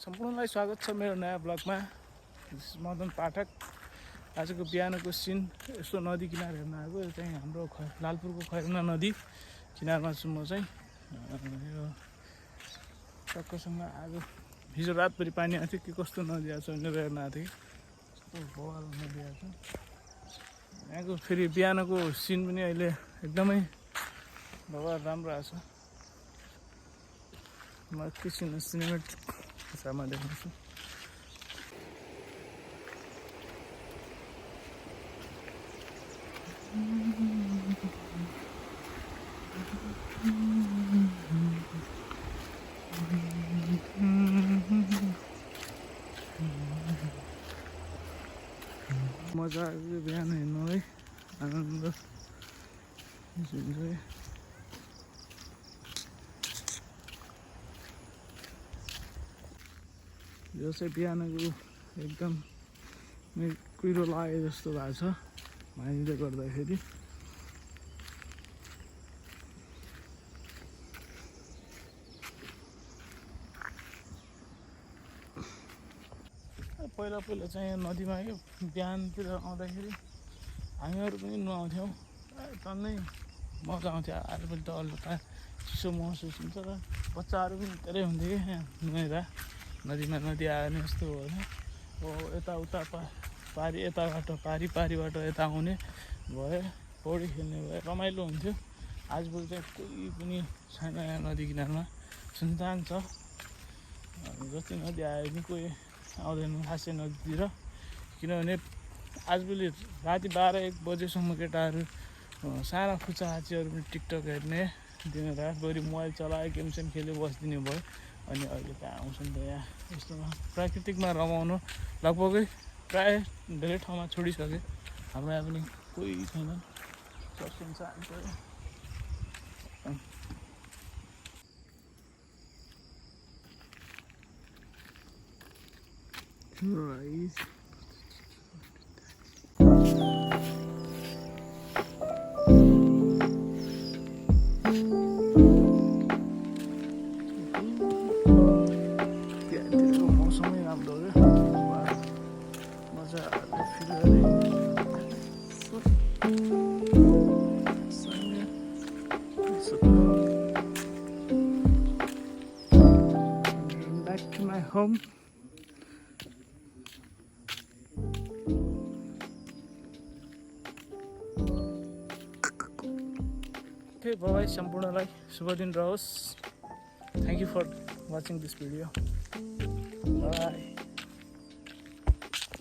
सम्पूर्णलाई स्वागत छ मेरो नयाँ ब्लगमा। मदन पाठक। आजको बिहानको सिन यस्तो नदी किनार हेर्न आएको। यो चाहिँ हाम्रो लालपुरको खैरना नदी किनारमा छु म चाहिँ। यो टक्कसँग आज हिजो रातभरि पानी आएको थियो, के कस्तो नदी आएको छ भनेर हेर्न आएको थियो। कस्तो बवाल नदी आएको छ यहाँको। फेरि बिहानको सिन पनि अहिले एकदमै बवाल राम्रो आएको छ। म एकैछिन सिनेमेटिक हिसाबमा देख्दैछु। मजा आयो बिहान हेर्नु है, आनन्द हुन्छ। यो चाहिँ बिहानको एकदम कुहिरो लागे जस्तो भएको छ पानीले गर्दाखेरि। पहिला चाहिँ नदीमा यो बिहानतिर आउँदाखेरि हामीहरू पनि नुहाउँथ्यौँ, टन्नै मजा आउँथ्यो। आजभोलि त अलिक चिसो महसुस हुन्छ र बच्चाहरू पनि धेरै हुन्थ्यो कि यहाँ नुहाएर। नदीमा नदी आयो भने यस्तो हो होइन, यताउता पारी यताबाट पारीबाट यता आउने भयो, पौडी खेल्ने भयो, रमाइलो हुन्थ्यो। आजभोलि चाहिँ कोही पनि छैन यहाँ नदी किनारमा, सुनसान छ। जति नदी आयो भने कोही आउँदैन खासै नदीतिर, किनभने आजभोलि राति 12-1 बजेसम्म केटाहरू साना खुच्चा हाचीहरू पनि टिकटक हेर्ने, दिन रात बढी मोबाइल चलायो, गेमसेम खेल्यो, बसिदिने भयो। अनि अहिले त आउँछन् त यहाँ यस्तोमा प्राकृतिकमा रमाउनु लगभगै प्राय धेरै ठाउँमा छोडिसके। हाम्रो यहाँ पनि कोही छैन, सुनसान छ। Right. मौसमै राम्रो हो क्या, मजाले फिल गरे। Back to my home. Okay, bye-bye सम्पूर्णलाई शुभ दिन रहोस्। Thank you for watching this video. Bye.